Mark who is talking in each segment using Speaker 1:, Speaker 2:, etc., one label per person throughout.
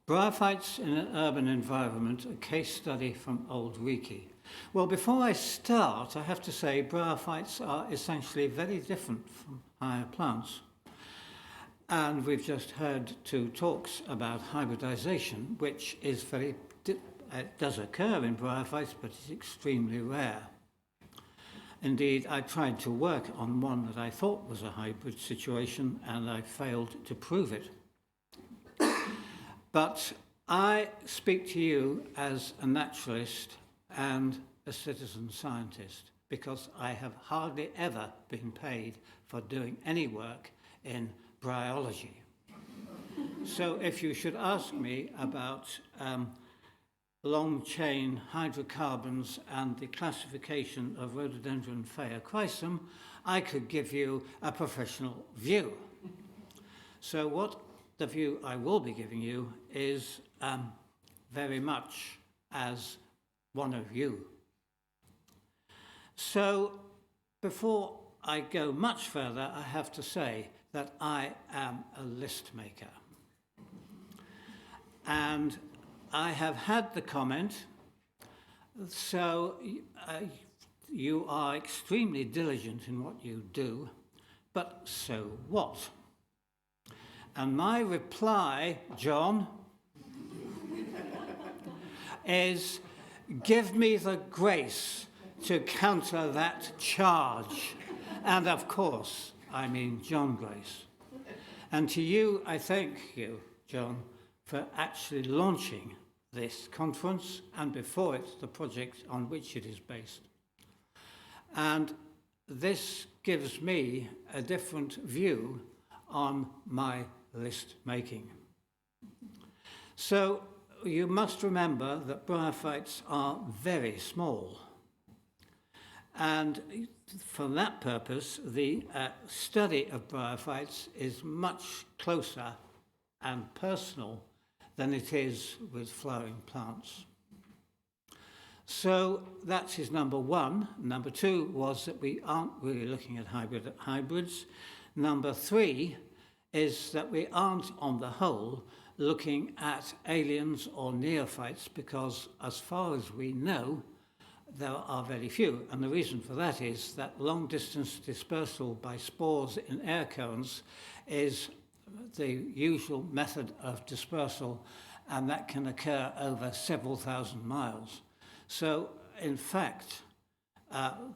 Speaker 1: Bryophytes in an urban environment, a case study from Auld Reekie. Well, before I start, I have to say bryophytes are essentially very different from higher plants. And we've just heard two talks about hybridization, which is it does occur in bryophytes, but it's extremely rare. Indeed, I tried to work on one that I thought was a hybrid situation, and I failed to prove it. But I speak to you as a naturalist and a citizen scientist because I have hardly ever been paid for doing any work in bryology. So if you should ask me about long-chain hydrocarbons and the classification of Rhododendron phaeochrysum, I could give you a professional view. So what the view I will be giving you is very much as one of you. So before I go much further, I have to say that I am a list maker. And I have had the comment, so you are extremely diligent in what you do, but so what? And my reply, John, is give me the grace to counter that charge. And of course, I mean John Grace. And to you, I thank you, John, for actually launching this conference and before it, the project on which it is based. And this gives me a different view on my list making. So you must remember that bryophytes are very small. And for that purpose, the study of bryophytes is much closer and personal than it is with flowering plants. So that is number one. Number two was that we aren't really looking at hybrids. Number three is that we aren't, on the whole, looking at aliens or neophytes because, as far as we know, there are very few. And the reason for that is that long-distance dispersal by spores in air currents is the usual method of dispersal, and that can occur over several thousand miles. So, in fact,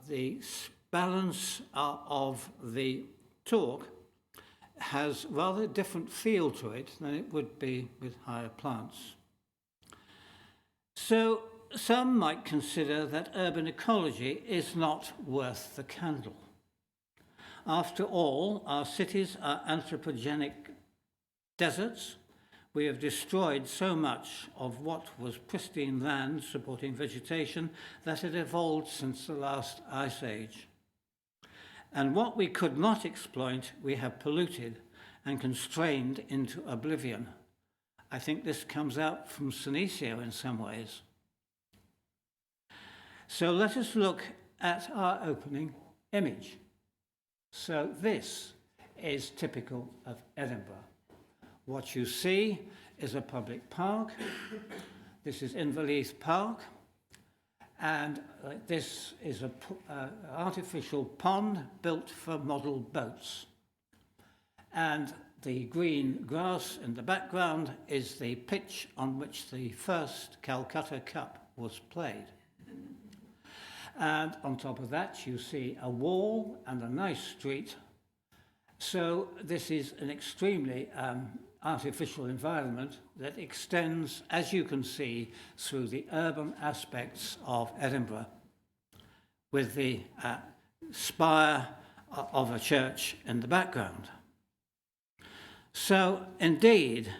Speaker 1: the balance of the talk has rather different feel to it than it would be with higher plants. So some might consider that urban ecology is not worth the candle. After all, our cities are anthropogenic deserts. We have destroyed so much of what was pristine land supporting vegetation that it evolved since the last ice age. And what we could not exploit, we have polluted and constrained into oblivion. I think this comes out from Senecio in some ways. So let us look at our opening image. So this is typical of Edinburgh. What you see is a public park. This is Inverleith Park. And this is an artificial pond built for model boats. And the green grass in the background is the pitch on which the first Calcutta Cup was played. And on top of that, you see a wall and a nice street. So this is an extremely artificial environment that extends, as you can see, through the urban aspects of Edinburgh, with the spire of a church in the background. So, indeed,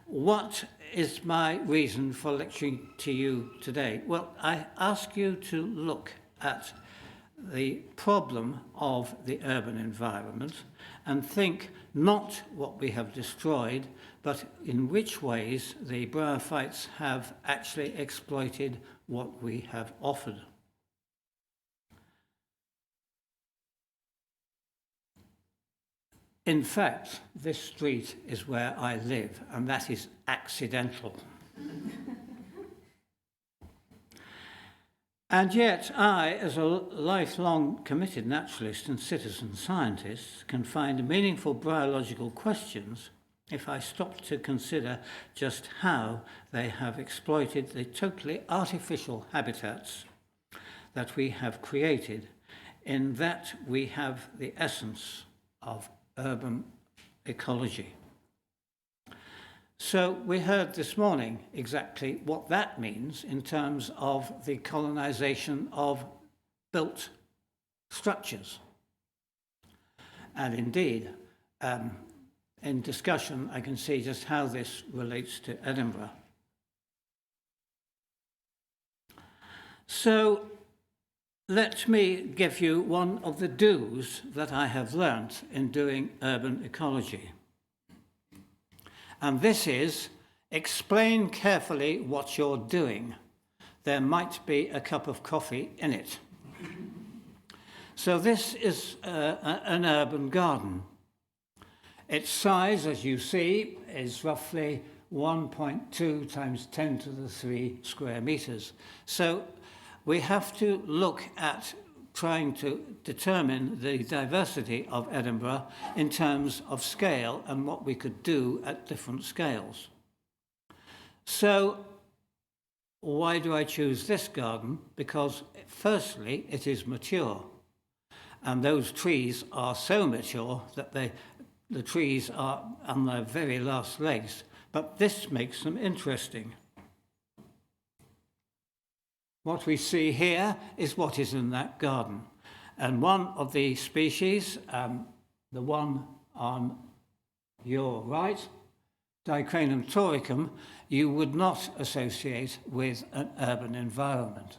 Speaker 1: what is my reason for lecturing to you today? Well, I ask you to look at the problem of the urban environment and think not what we have destroyed, but in which ways the bryophytes have actually exploited what we have offered. In fact, this street is where I live, and that is accidental. And yet I, as a lifelong committed naturalist and citizen scientist, can find meaningful bryological questions if I stop to consider just how they have exploited the totally artificial habitats that we have created, in that we have the essence of urban ecology. So we heard this morning exactly what that means in terms of the colonization of built structures. And indeed, in discussion, I can see just how this relates to Edinburgh. So let me give you one of the do's that I have learnt in doing urban ecology. And this is, explain carefully what you're doing. There might be a cup of coffee in it. So this is an urban garden. Its size, as you see, is roughly 1.2 times 10 to the 3 square meters. So we have to look at trying to determine the diversity of Edinburgh in terms of scale and what we could do at different scales. So why do I choose this garden? Because firstly, it is mature. And those trees are so mature that the trees are on their very last legs. But this makes them interesting. What we see here is what is in that garden. And one of the species, the one on your right, Dicranum tauricum, you would not associate with an urban environment.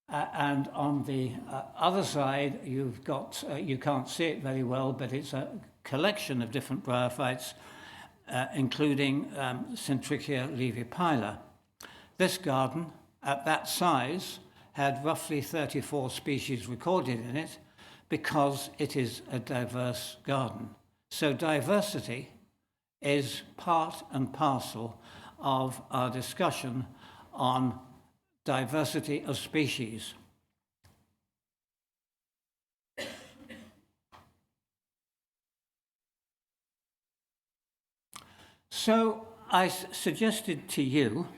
Speaker 1: And on the other side, you've got, you can't see it very well, but it's a collection of different bryophytes, including Centrichia levipila. This garden, at that size, had roughly 34 species recorded in it because it is a diverse garden. So diversity is part and parcel of our discussion on diversity of species. So I suggested to you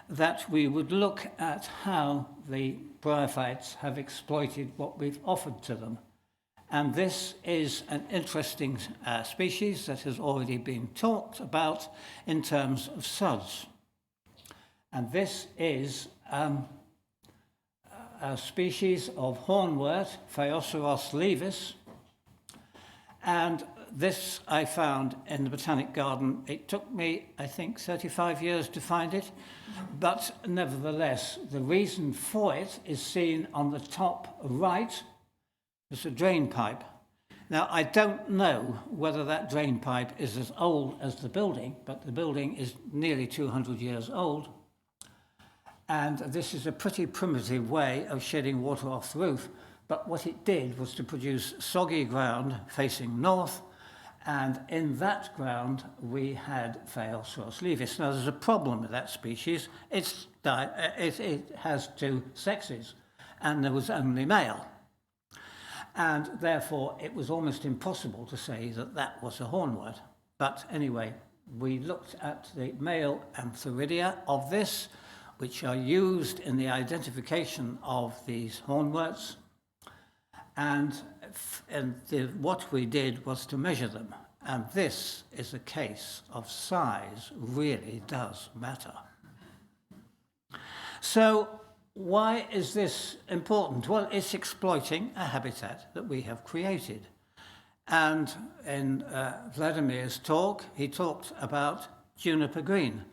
Speaker 1: that we would look at how the bryophytes have exploited what we've offered to them. And this is an interesting species that has already been talked about in terms of suds. And this is a species of hornwort, Phaeoceros levis. And this I found in the Botanic Garden. It took me, I think, 35 years to find it. But nevertheless, the reason for it is seen on the top right. It's a drain pipe. Now, I don't know whether that drain pipe is as old as the building, but the building is nearly 200 years old. And this is a pretty primitive way of shedding water off the roof. But what it did was to produce soggy ground facing north. And in that ground, we had Phaeoceros levis. Now, there's a problem with that species. It has two sexes, and there was only male. And therefore, it was almost impossible to say that that was a hornwort. But anyway, we looked at the male antheridia of this, which are used in the identification of these hornworts. And what we did was to measure them. And this is a case of size really does matter. So why is this important? Well, it's exploiting a habitat that we have created. And in Vladimir's talk, he talked about juniper green.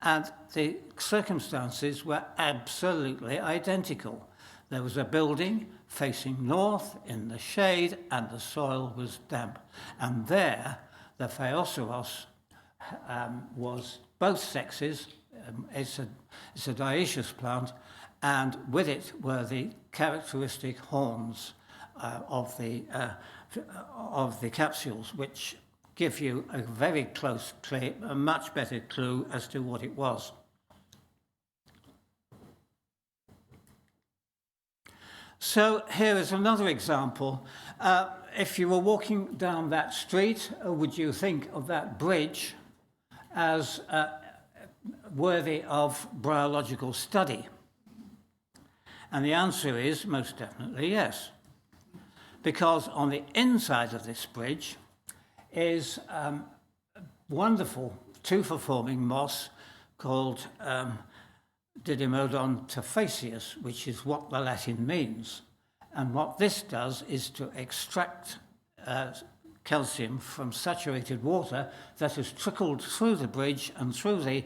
Speaker 1: And the circumstances were absolutely identical. There was a building facing north in the shade, and the soil was damp. And there, the Phaeoceros was both sexes. It's a dioecious plant, and with it were the characteristic horns of the of the capsules, which give you a very close clue, a much better clue as to what it was. So here is another example. If you were walking down that street, would you think of that bridge as worthy of bryological study? And the answer is most definitely yes. Because on the inside of this bridge is wonderful tufa-forming moss called Didymodon tufaceus, which is what the Latin means. And what this does is to extract calcium from saturated water that has trickled through the bridge and through the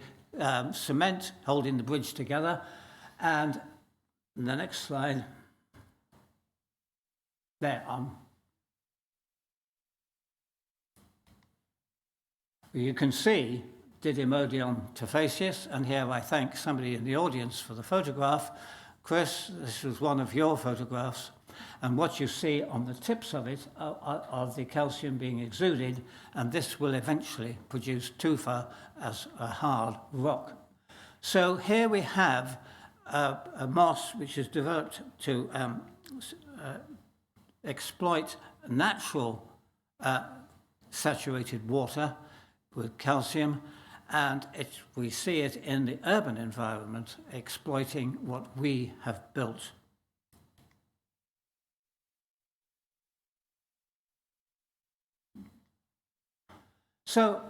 Speaker 1: cement holding the bridge together. And the next slide, there on. You can see Didymodon tufaceus, and here I thank somebody in the audience for the photograph. Chris, this was one of your photographs, and what you see on the tips of it are the calcium being exuded, and this will eventually produce tufa as a hard rock. So here we have a moss which is developed to exploit natural saturated water with calcium, and we see it in the urban environment exploiting what we have built. So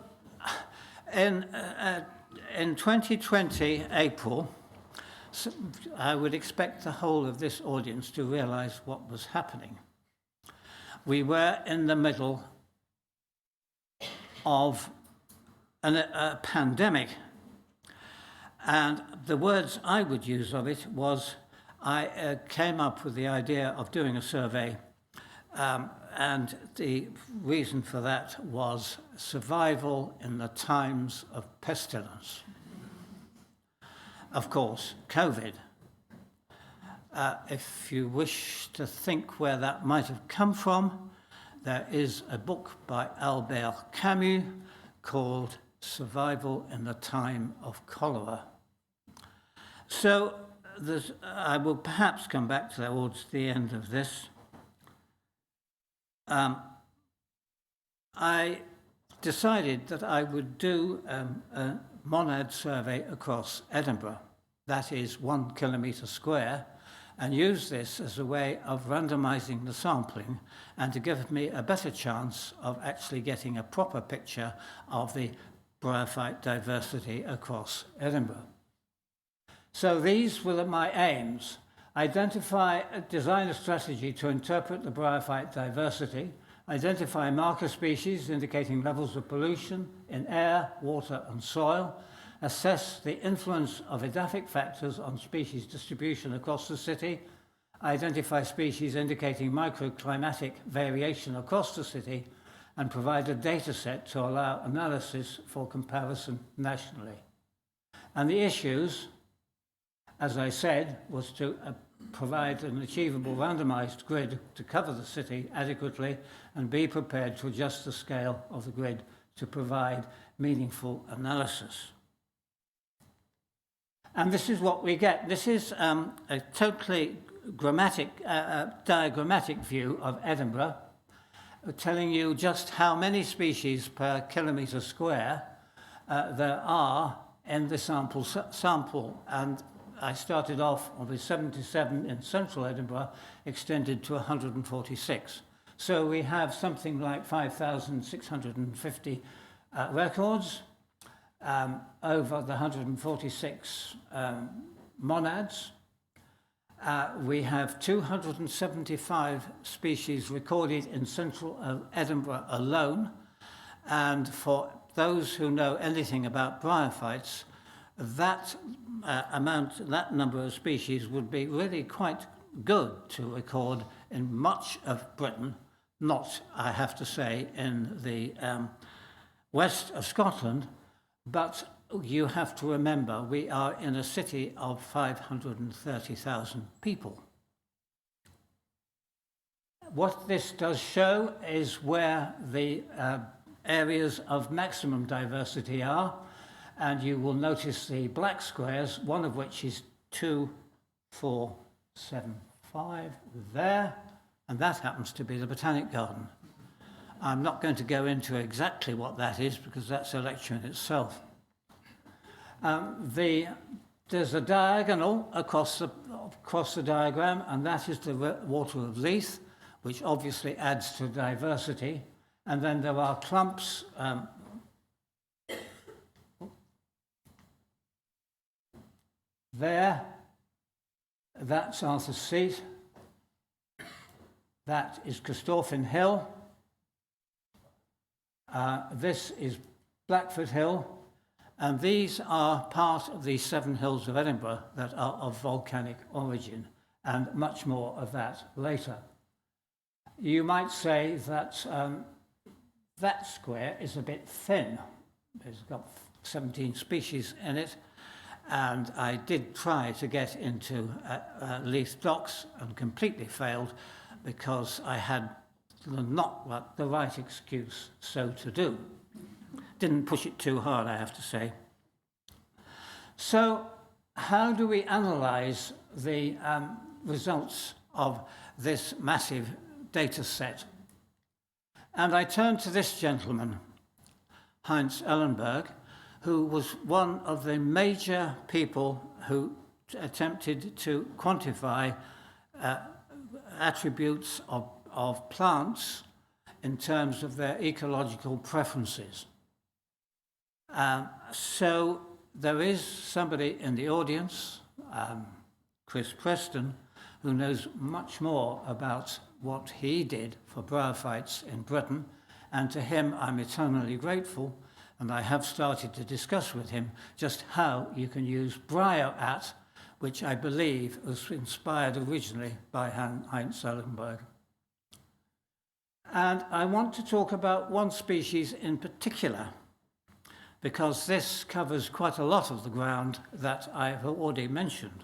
Speaker 1: in 2020, April, I would expect the whole of this audience to realize what was happening. We were in the middle of a pandemic, and the words I would use of it was, I came up with the idea of doing a survey, and the reason for that was survival in the times of pestilence. Of course, COVID. If you wish to think where that might have come from, there is a book by Albert Camus called Survival in the Time of Cholera. So I will perhaps come back towards the end of this. I decided that I would do a monad survey across Edinburgh, that is 1 kilometre square, and use this as a way of randomizing the sampling and to give me a better chance of actually getting a proper picture of the Bryophyte diversity across Edinburgh. So these were my aims. Design a strategy to interpret the Bryophyte diversity, identify marker species indicating levels of pollution in air, water and soil, assess the influence of edaphic factors on species distribution across the city, identify species indicating microclimatic variation across the city, and provide a data set to allow analysis for comparison nationally. And the issues, as I said, was to provide an achievable randomized grid to cover the city adequately and be prepared to adjust the scale of the grid to provide meaningful analysis. And this is what we get. This is a totally diagrammatic view of Edinburgh, telling you just how many species per kilometre square there are in the sample. And I started off with 77 in central Edinburgh, extended to 146. So we have something like 5,650 records over the 146 monads. We have 275 species recorded in central Edinburgh alone. And for those who know anything about bryophytes, that number of species would be really quite good to record in much of Britain, not, I have to say, in the west of Scotland, but you have to remember we are in a city of 530,000 people. what this does show is where the areas of maximum diversity are, and you will notice the black squares, one of which is 2, 4, 7, 5 there, and that happens to be the Botanic Garden. I'm not going to go into exactly what that is because that's a lecture in itself. There's a diagonal across the diagram, and that is the water of Leith, which obviously adds to diversity. And then there are clumps there. That's Arthur's Seat. That is Corstorphine Hill. This is Blackford Hill. And these are part of the 7 hills of Edinburgh that are of volcanic origin, and much more of that later. You might say that that square is a bit thin. It's got 17 species in it, and I did try to get into Leith Docks and completely failed because I had not the right excuse so to do. Didn't push it too hard, I have to say. So how do we analyse the results of this massive data set? And I turn to this gentleman, Heinz Ellenberg, who was one of the major people who attempted to quantify attributes of plants in terms of their ecological preferences. So there is somebody in the audience, Chris Preston, who knows much more about what he did for bryophytes in Britain, and to him I'm eternally grateful, and I have started to discuss with him just how you can use Bryoatt, which I believe was inspired originally by Heinz Ellenberg. And I want to talk about one species in particular, because this covers quite a lot of the ground that I have already mentioned.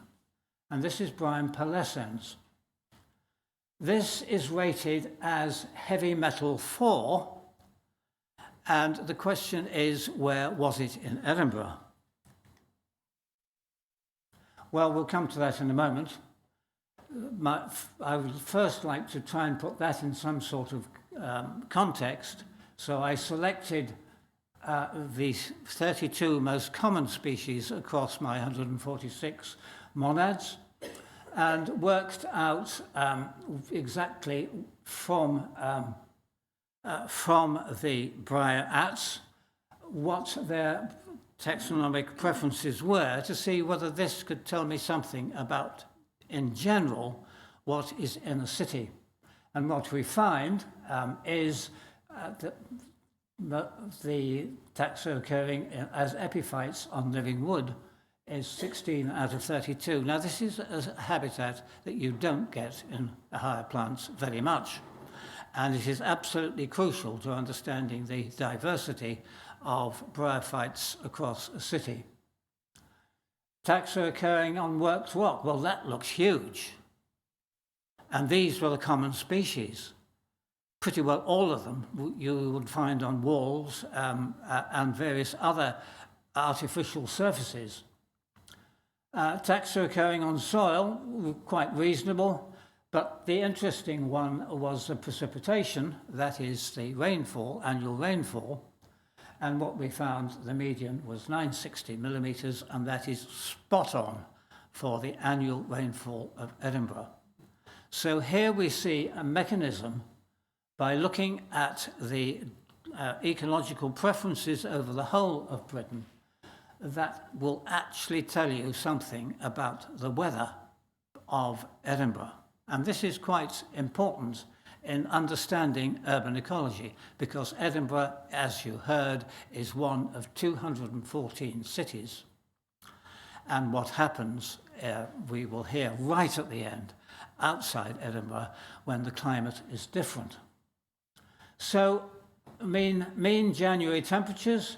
Speaker 1: And this is Bryum pallescens. This is rated as heavy metal 4, and the question is, where was it in Edinburgh? Well, we'll come to that in a moment. I would first like to try and put that in some sort of context. So I selected the 32 most common species across my 146 monads and worked out exactly from the Bryoatts what their taxonomic preferences were, to see whether this could tell me something about, in general, what is in a city. And what we find is that the taxa occurring as epiphytes on living wood is 16 out of 32. Now, this is a habitat that you don't get in higher plants very much, and it is absolutely crucial to understanding the diversity of bryophytes across a city. Taxa occurring on worked rock, well, that looks huge. And these were the common species. Pretty well all of them you would find on walls and various other artificial surfaces. Taxa occurring on soil were quite reasonable, but the interesting one was the precipitation, that is the rainfall, annual rainfall, and what we found, the median was 960 millimetres, and that is spot on for the annual rainfall of Edinburgh. So here we see a mechanism by looking at the ecological preferences over the whole of Britain that will actually tell you something about the weather of Edinburgh. And this is quite important in understanding urban ecology, because Edinburgh, as you heard, is one of 214 cities. And what happens, we will hear right at the end, outside Edinburgh, when the climate is different. So mean January temperatures,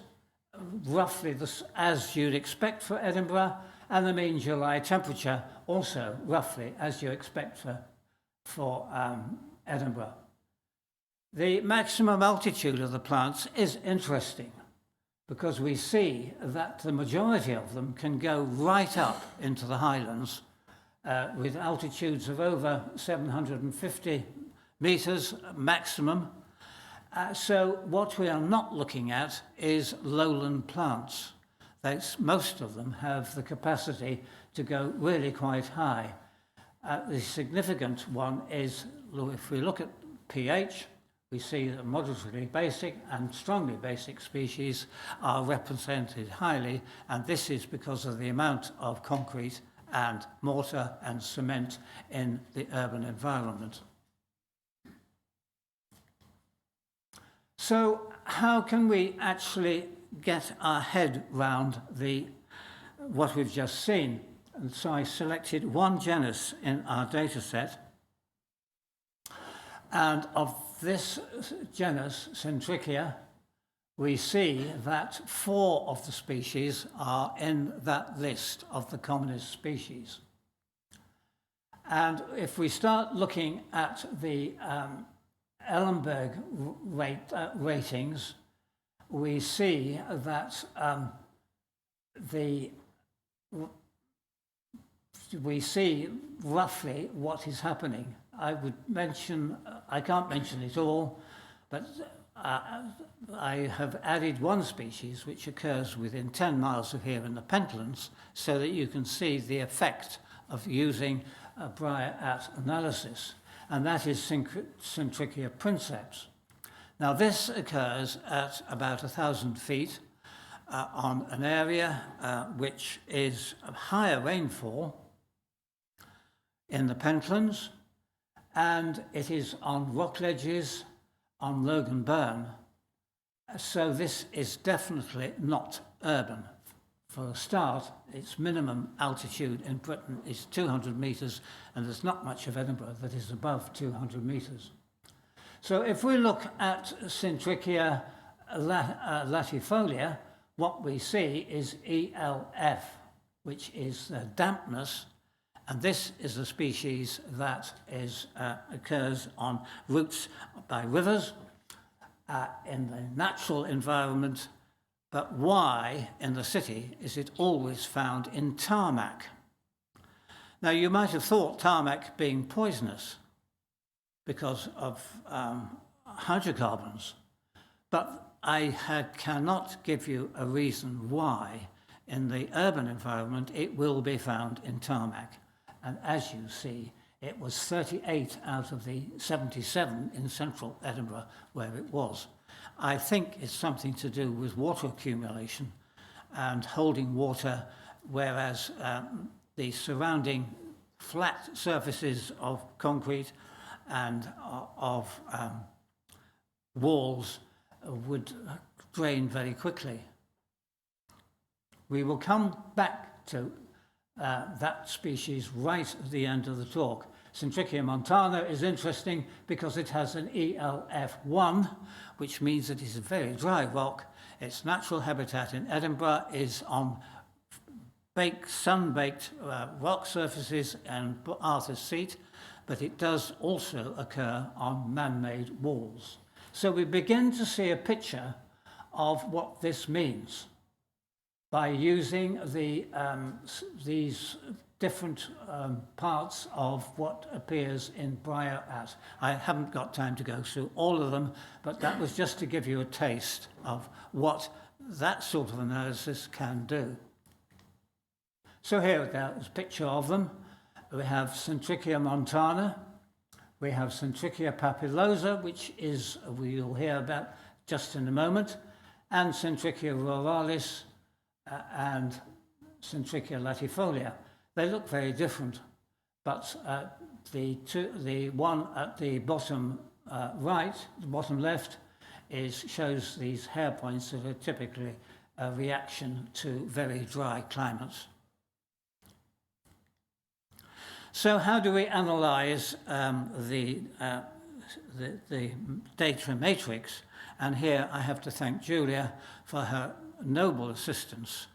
Speaker 1: roughly as you'd expect for Edinburgh, and the mean July temperature also roughly as you expect for Edinburgh. The maximum altitude of the plants is interesting because we see that the majority of them can go right up into the highlands with altitudes of over 750 metres maximum. So what we are not looking at is lowland plants. Most of them have the capacity to go really quite high. The significant one is, if we look at pH, we see that moderately basic and strongly basic species are represented highly, and this is because of the amount of concrete and mortar and cement in the urban environment. So how can we actually get our head round what we've just seen? And so I selected one genus in our data set, and of this genus, Centrichia, we see that 4 of the species are in that list of the commonest species. And if we start looking at the Ellenberg ratings, we see that we see roughly what is happening. I can't mention it all, but I have added one species which occurs within 10 miles of here in the Pentlands, so that you can see the effect of using a Bryoatt analysis, and that is Centrichia princeps. Now this occurs at about 1,000 feet on an area which is of higher rainfall in the Pentlands, and it is on rock ledges on Logan Burn. So this is definitely not urban. For a start, its minimum altitude in Britain is 200 metres, and there's not much of Edinburgh that is above 200 metres. So if we look at Centrichia latifolia, what we see is ELF, which is dampness, and this is a species that occurs on roots by rivers in the natural environment. But why in the city is it always found in tarmac? Now you might have thought tarmac being poisonous because of hydrocarbons, but I cannot give you a reason why in the urban environment it will be found in tarmac. And as you see, it was 38 out of the 77 in central Edinburgh where it was. I think it's something to do with water accumulation and holding water, whereas the surrounding flat surfaces of concrete and of walls would drain very quickly. We will come back to that species right at the end of the talk. Centrichia montana is interesting because it has an ELF1, which means that it's a very dry rock. Its natural habitat in Edinburgh is on sun-baked rock surfaces and Arthur's Seat, but it does also occur on man-made walls. So we begin to see a picture of what this means by using these different parts of what appears in Bryoatt. I haven't got time to go through all of them, but that was just to give you a taste of what that sort of analysis can do. So here is a picture of them. We have Centrichia montana, we have Centrichia papillosa, which is, we'll hear about just in a moment, and Centrichia ruralis and Centrichia latifolia. They look very different, but the one at the bottom right, the bottom left, shows these hair points that are typically a reaction to very dry climates. So how do we analyse the data matrix? And here I have to thank Julia for her noble assistance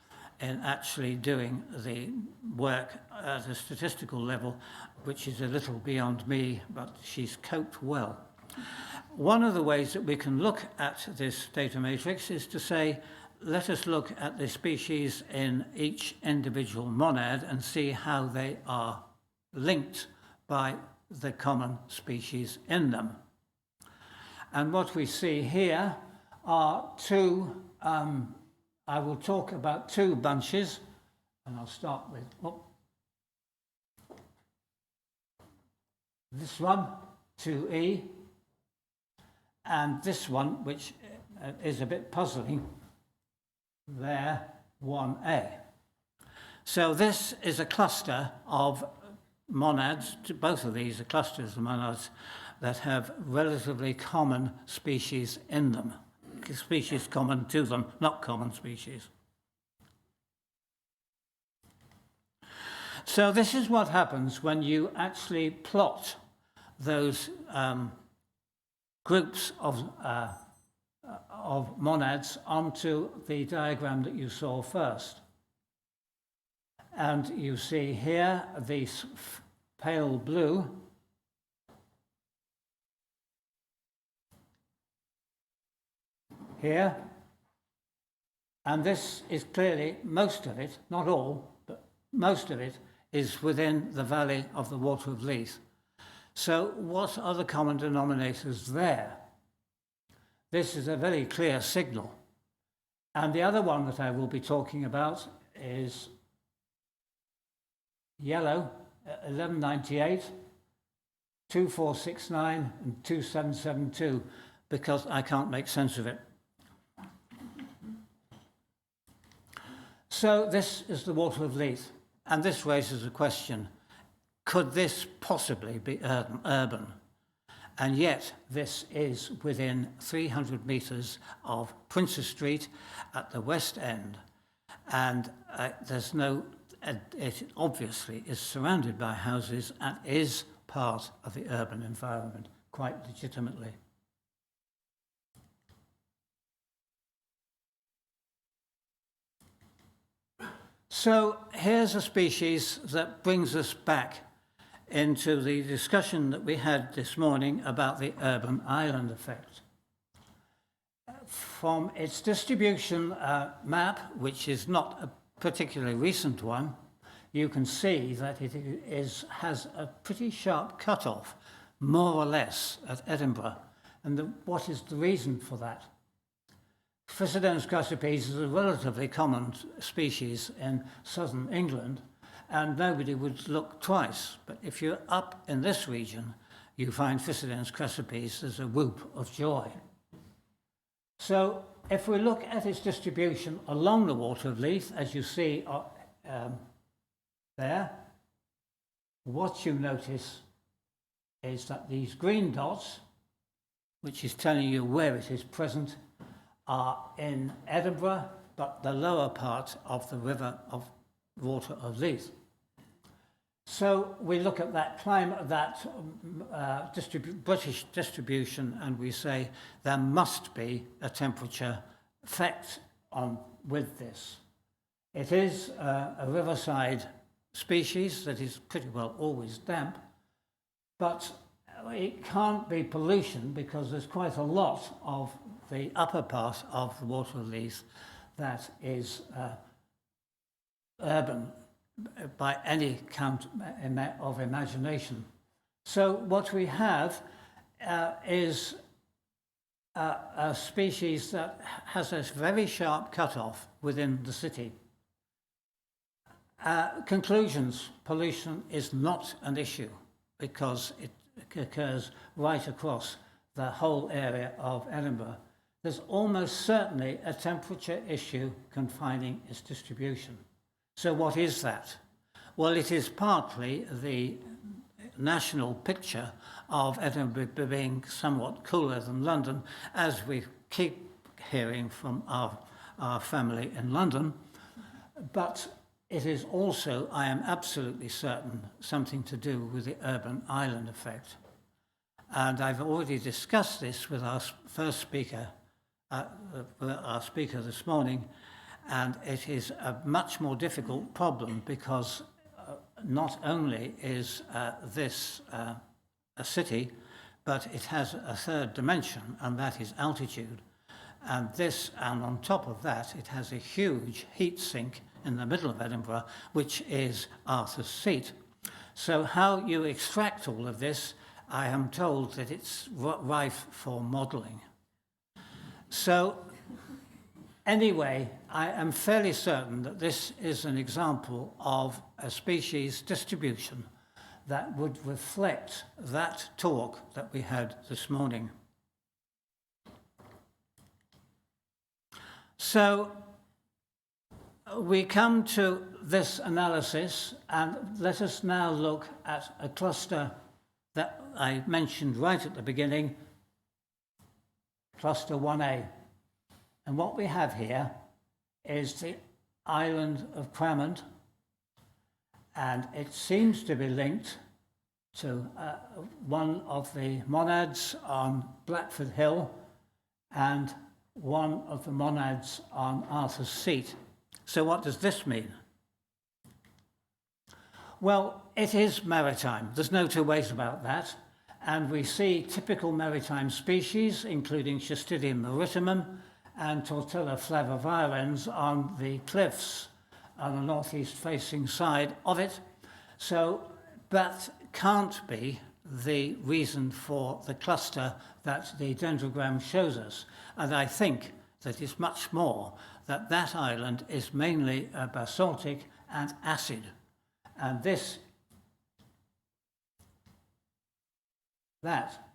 Speaker 1: in actually doing the work at a statistical level, which is a little beyond me, but she's coped well. One of the ways that we can look at this data matrix is to say, let us look at the species in each individual monad and see how they are linked by the common species in them. And what we see here are two, I will talk about two bunches, and I'll start with this one, 2E, and this one, which is a bit puzzling, there, 1A. So this is a cluster of monads, both of these are clusters of monads that have relatively common species in them. Species common to them, not common species. So this is what happens when you actually plot those groups of monads onto the diagram that you saw first. And you see here the pale blue here, and this is clearly, most of it, not all, but most of it is within the valley of the Water of Leith. So what are the common denominators there? This is a very clear signal. And the other one that I will be talking about is yellow, 1198, 2469 and 2772, because I can't make sense of it. So this is the Water of Leith, and this raises a question. Could this possibly be urban? And yet this is within 300 metres of Princes Street at the West End, and it obviously is surrounded by houses and is part of the urban environment, quite legitimately. So here's a species that brings us back into the discussion that we had this morning about the urban island effect. From its distribution map, which is not a particularly recent one, you can see that it has a pretty sharp cutoff, more or less, at Edinburgh. And what is the reason for that? Physidomus crassipes is a relatively common species in southern England, and nobody would look twice. But if you're up in this region, you find Physidomus crassipes as a whoop of joy. So if we look at its distribution along the Water of Leith, as you see there, what you notice is that these green dots, which is telling you where it is present, are in Edinburgh, but the lower part of the river of Water of Leith. So we look at that climate, that British distribution, and we say there must be a temperature effect with this. It is a riverside species that is pretty well always damp, but it can't be pollution because there's quite a lot of the upper part of the Water of Leith that is urban by any count of imagination. So what we have is a species that has a very sharp cutoff within the city. Conclusions: pollution is not an issue because it occurs right across the whole area of Edinburgh. There's almost certainly a temperature issue confining its distribution. So what is that? Well, it is partly the national picture of Edinburgh being somewhat cooler than London, as we keep hearing from our family in London. But it is also, I am absolutely certain, something to do with the urban island effect. And I've already discussed this with our first speaker, our speaker this morning, And it is a much more difficult problem because not only is this a city, but it has a third dimension, and that is altitude. And on top of that, it has a huge heat sink in the middle of Edinburgh, which is Arthur's Seat. So how you extract all of this, I am told that it's rife for modelling. So anyway, I am fairly certain that this is an example of a species distribution that would reflect that talk that we had this morning. So we come to this analysis, and let us now look at a cluster that I mentioned right at the beginning, cluster 1A. And what we have here is the island of Cramond, and it seems to be linked to one of the monads on Blackford Hill and one of the monads on Arthur's Seat. So what does this mean? Well, it is maritime. There's no two ways about that. And we see typical maritime species, including Schistidium maritimum and Tortilla flavivirens on the cliffs on the northeast-facing side of it. So that can't be the reason for the cluster that the dendrogram shows us. And I think that it's much more that that island is mainly basaltic and acid. And that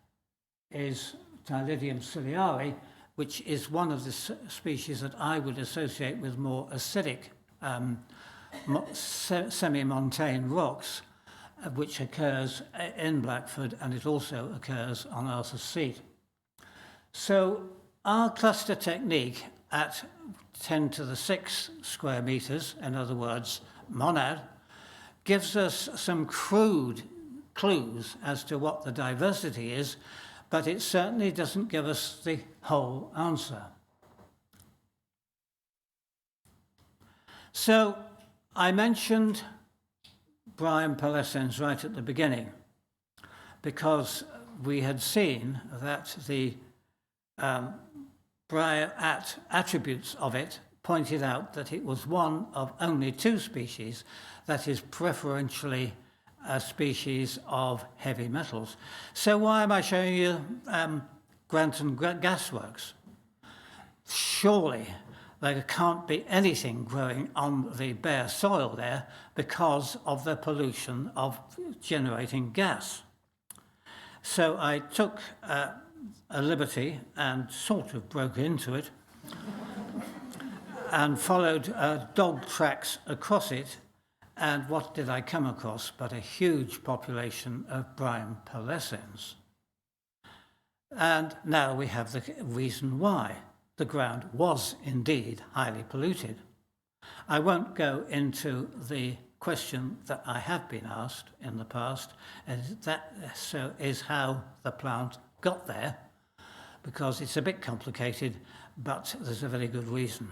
Speaker 1: is Tylidium ciliare, which is one of the species that I would associate with more acidic semi-montane rocks, which occurs in Blackford, and it also occurs on Arthur's Seat. So our cluster technique at 10 to the 6 square meters, in other words, monad, gives us some crude clues as to what the diversity is, but it certainly doesn't give us the whole answer. So I mentioned Bryum pallescens right at the beginning, because we had seen that the Bryoatt attributes of it pointed out that it was one of only 2 species that is preferentially a species of heavy metals. So why am I showing you Granton Gasworks? Surely there can't be anything growing on the bare soil there because of the pollution of generating gas. So I took a liberty and sort of broke into it and followed dog tracks across it. And what did I come across but a huge population of Bryum pallescens? And now we have the reason why. The ground was indeed highly polluted. I won't go into the question that I have been asked in the past, and that is how the plant got there, because it's a bit complicated, but there's a very good reason.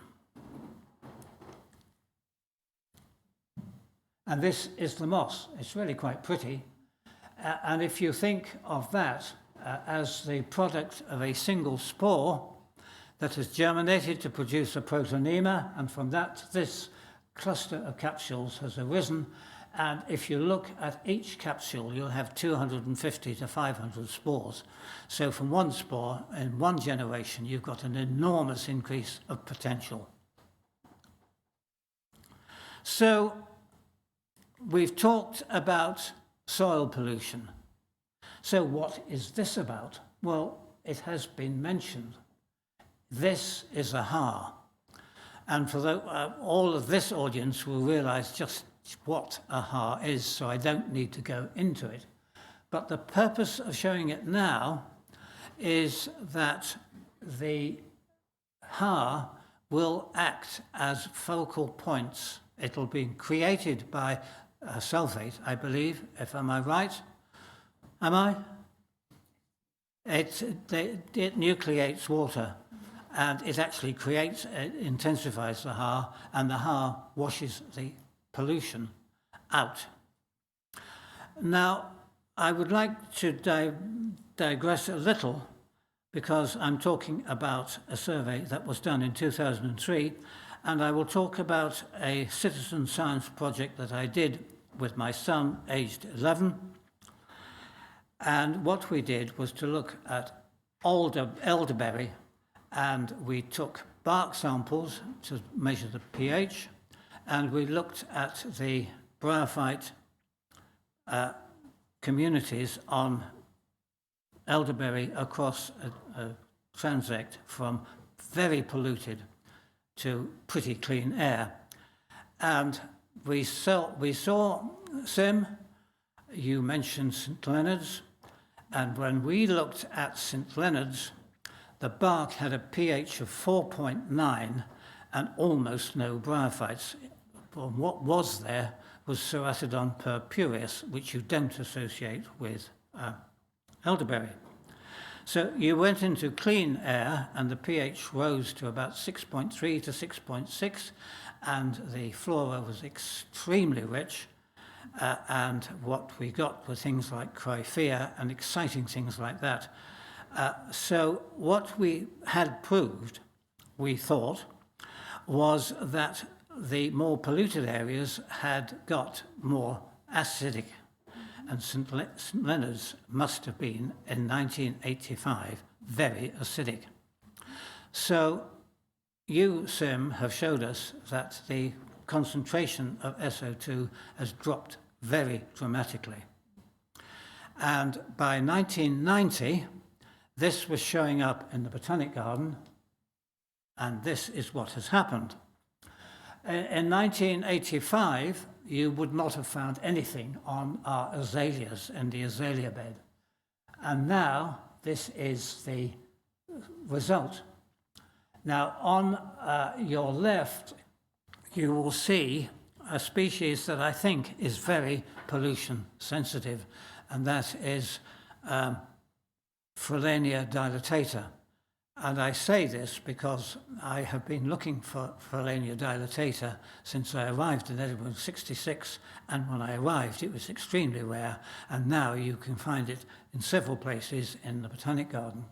Speaker 1: And this is the moss. It's really quite pretty. And if you think of that as the product of a single spore that has germinated to produce a protonema, and from that, this cluster of capsules has arisen. And if you look at each capsule, you'll have 250 to 500 spores. So from one spore, in one generation, you've got an enormous increase of potential. So we've talked about soil pollution. So what is this about? Well, it has been mentioned. This is a haar. And for all of this audience will realize just what a haar is, so I don't need to go into it. But the purpose of showing it now is that the haar will act as focal points. It'll be created by sulfate, I believe, am I right? Am I? It nucleates water, and it actually it intensifies the Haar, and the Haar washes the pollution out. Now, I would like to digress a little, because I'm talking about a survey that was done in 2003, and I will talk about a citizen science project that I did with my son, aged 11. And what we did was to look at elderberry, and we took bark samples to measure the pH, and we looked at the Bryophyte communities on elderberry across a transect from very polluted to pretty clean air. And we saw Sim, you mentioned St Leonard's, and when we looked at St Leonard's, the bark had a pH of 4.9 and almost no bryophytes. What was there was Ceratodon purpureus, which you don't associate with elderberry. So you went into clean air and the pH rose to about 6.3 to 6.6, and the flora was extremely rich, and what we got were things like Cryphea and exciting things like that. So what we had proved, we thought, was that the more polluted areas had got more acidic, and St Leonard's must have been, in 1985, very acidic. So you, Sim, have showed us that the concentration of SO2 has dropped very dramatically. And by 1990, this was showing up in the Botanic Garden, and this is what has happened. In 1985, you would not have found anything on our azaleas in the azalea bed. And now this is the result. Now, on your left, you will see a species that I think is very pollution sensitive, and that is Frelania dilatata. And I say this because I have been looking for Frelania dilatata since I arrived in Edinburgh in '66, and when I arrived it was extremely rare, and now you can find it in several places in the Botanic Garden.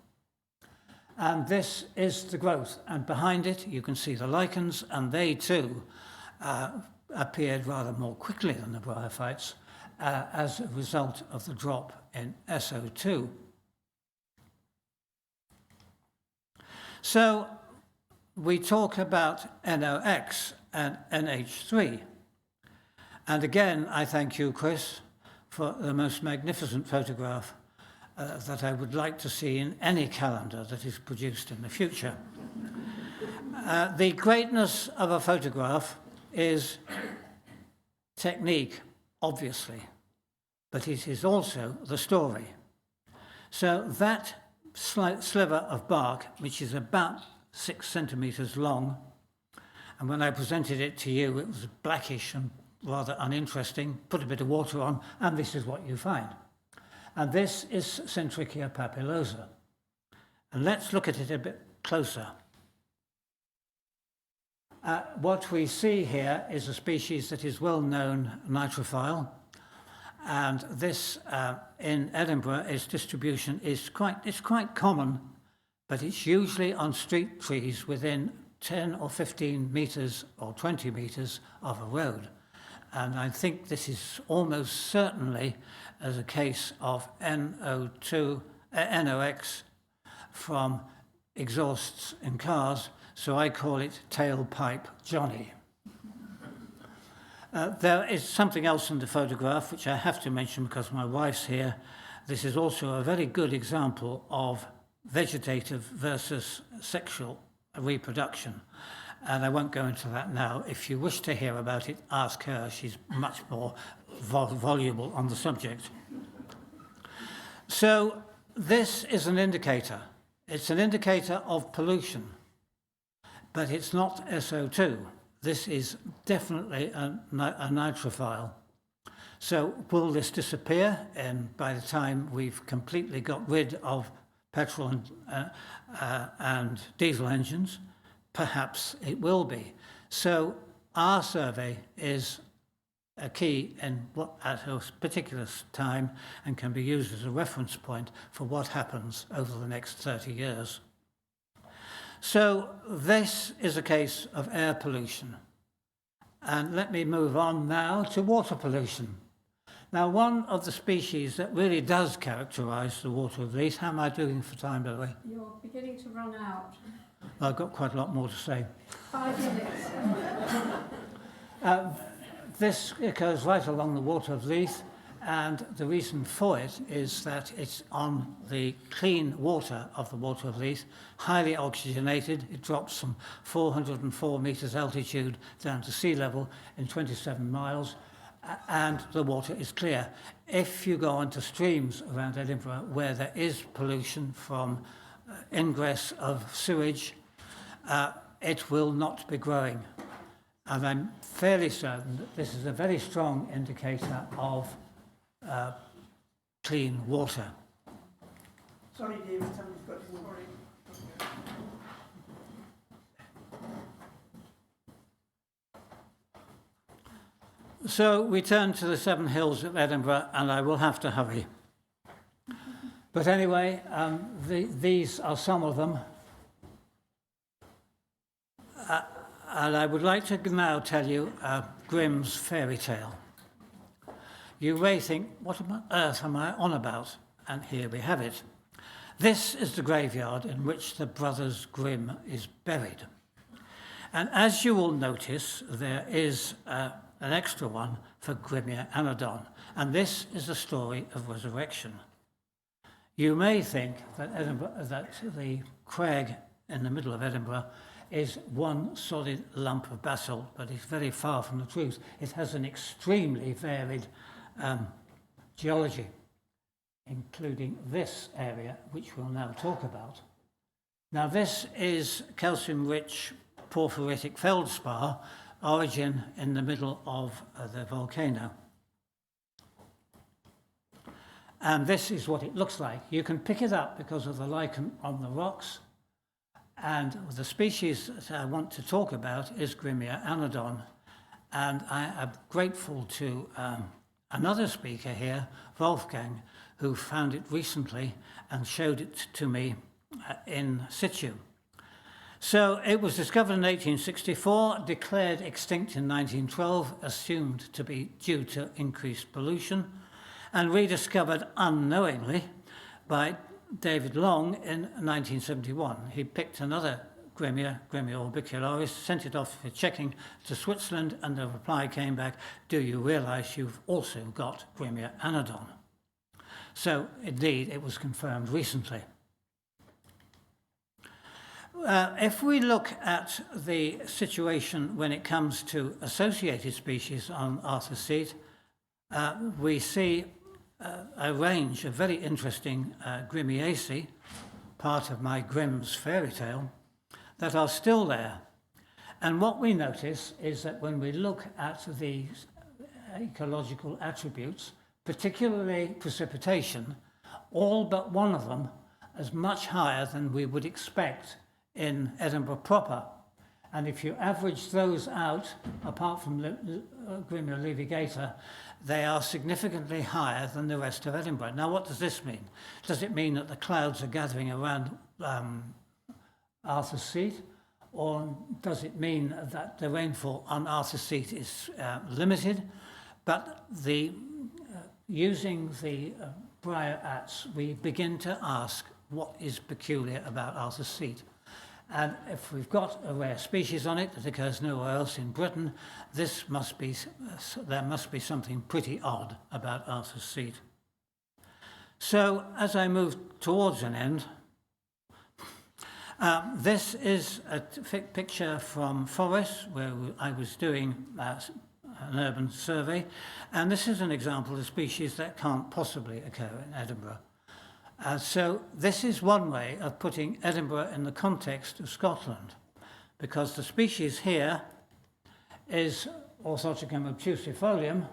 Speaker 1: And this is the growth, and behind it you can see the lichens, and they too appeared rather more quickly than the bryophytes as a result of the drop in SO2. So we talk about NOx and NH3. And again, I thank you, Chris, for the most magnificent photograph that I would like to see in any calendar that is produced in the future. The greatness of a photograph is technique, obviously, but it is also the story. So that slight sliver of bark, which is about 6 centimeters long, and when I presented it to you, it was blackish and rather uninteresting. Put a bit of water on, and this is what you find. And this is Centrichia papillosa. And let's look at it a bit closer. What we see here is a species that is well-known nitrophile, and this in Edinburgh, its distribution is quite common, but it's usually on street trees within 10 or 15 meters or 20 meters of a road. And I think this is almost certainly as a case of NOx from exhausts in cars, so I call it tailpipe Johnny. There is something else in the photograph which I have to mention because my wife's here. This is also a very good example of vegetative versus sexual reproduction. And I won't go into that now. If you wish to hear about it, ask her. She's much more voluble on the subject. So this is an indicator. It's an indicator of pollution, but it's not SO2. This is definitely a nitrophile. So will this disappear? And by the time we've completely got rid of petrol and diesel engines, perhaps it will be. So our survey is a key at a particular time and can be used as a reference point for what happens over the next 30 years. So this is a case of air pollution. And let me move on now to water pollution. Now, one of the species that really does characterise the water of Leith, how am I doing for time, by the way?
Speaker 2: You're beginning to run out.
Speaker 1: I've got quite a lot more to say.
Speaker 2: 5 minutes.
Speaker 1: This occurs right along the water of Leith, and the reason for it is that it's on the clean water of the water of Leith, highly oxygenated. It drops from 404 metres altitude down to sea level in 27 miles, and the water is clear. If you go onto streams around Edinburgh where there is pollution from ingress of sewage, it will not be growing. And I'm fairly certain that this is a very strong indicator of clean water.
Speaker 3: Sorry, David, somebody's got to go.
Speaker 1: So we turn to the Seven Hills of Edinburgh, and I will have to hurry. But anyway, these are some of them. And I would like to now tell you Grimm's fairy tale. You may think, what on earth am I on about? And here we have it. This is the graveyard in which the brothers Grimm is buried. And as you will notice, there is an extra one for Grimmia Anodon. And this is the story of resurrection. You may think that the crag in the middle of Edinburgh is one solid lump of basalt, but it's very far from the truth. It has an extremely varied geology, including this area, which we'll now talk about. Now, this is calcium-rich porphyritic feldspar, origin in the middle of the volcano. And this is what it looks like. You can pick it up because of the lichen on the rocks. And the species that I want to talk about is Grimmia Anodon. And I am grateful to another speaker here, Wolfgang, who found it recently and showed it to me in situ. So it was discovered in 1864, declared extinct in 1912, assumed to be due to increased pollution, and rediscovered unknowingly by David Long in 1971. He picked another Grimmia orbicularis, sent it off for checking to Switzerland, and the reply came back, do you realise you've also got Grimmia Anodon? So indeed, it was confirmed recently. If we look at the situation when it comes to associated species on Arthur's Seat, we see a range of very interesting Grimmiaceae, part of my Grimm's fairy tale, that are still there. And what we notice is that when we look at the ecological attributes, particularly precipitation, all but one of them is much higher than we would expect in Edinburgh proper. And if you average those out, apart from Grimmia levigata, they are significantly higher than the rest of Edinburgh. Now, what does this mean? Does it mean that the clouds are gathering around Arthur's Seat? Or does it mean that the rainfall on Arthur's Seat is limited? But using the Bryoatts, we begin to ask what is peculiar about Arthur's Seat. And if we've got a rare species on it that occurs nowhere else in Britain, there must be something pretty odd about Arthur's Seat. So as I move towards an end, this is a picture from Forres, where I was doing an urban survey, and this is an example of a species that can't possibly occur in Edinburgh. So this is one way of putting Edinburgh in the context of Scotland, because the species here is Orthoticum obtusifolium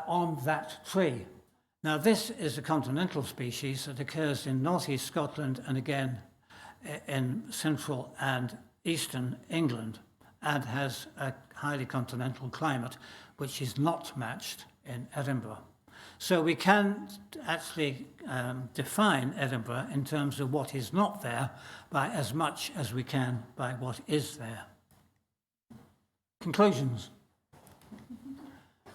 Speaker 1: on that tree. Now, this is a continental species that occurs in northeast Scotland and again in central and eastern England, and has a highly continental climate, which is not matched in Edinburgh. So we can actually define Edinburgh in terms of what is not there by as much as we can by what is there. Conclusions.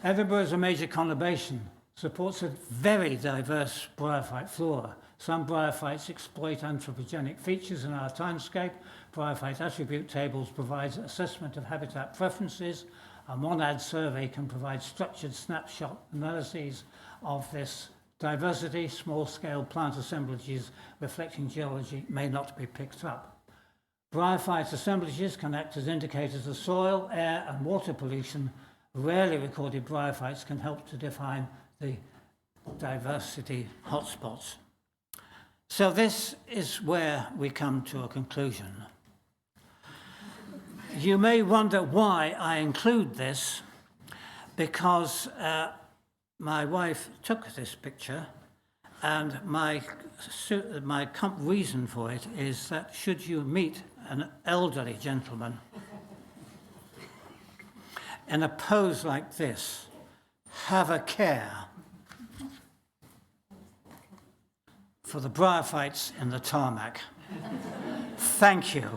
Speaker 1: Edinburgh is a major conurbation, supports a very diverse bryophyte flora. Some bryophytes exploit anthropogenic features in our townscape. Bryophyte attribute tables provide assessment of habitat preferences. A monad survey can provide structured snapshot analyses of this diversity. Small-scale plant assemblages reflecting geology may not be picked up. Bryophyte assemblages can act as indicators of soil, air and water pollution. Rarely recorded bryophytes can help to define the diversity hotspots. So this is where we come to a conclusion. You may wonder why I include this, because my wife took this picture, and my reason for it is that should you meet an elderly gentleman in a pose like this, have a care for the bryophytes in the tarmac. Thank you.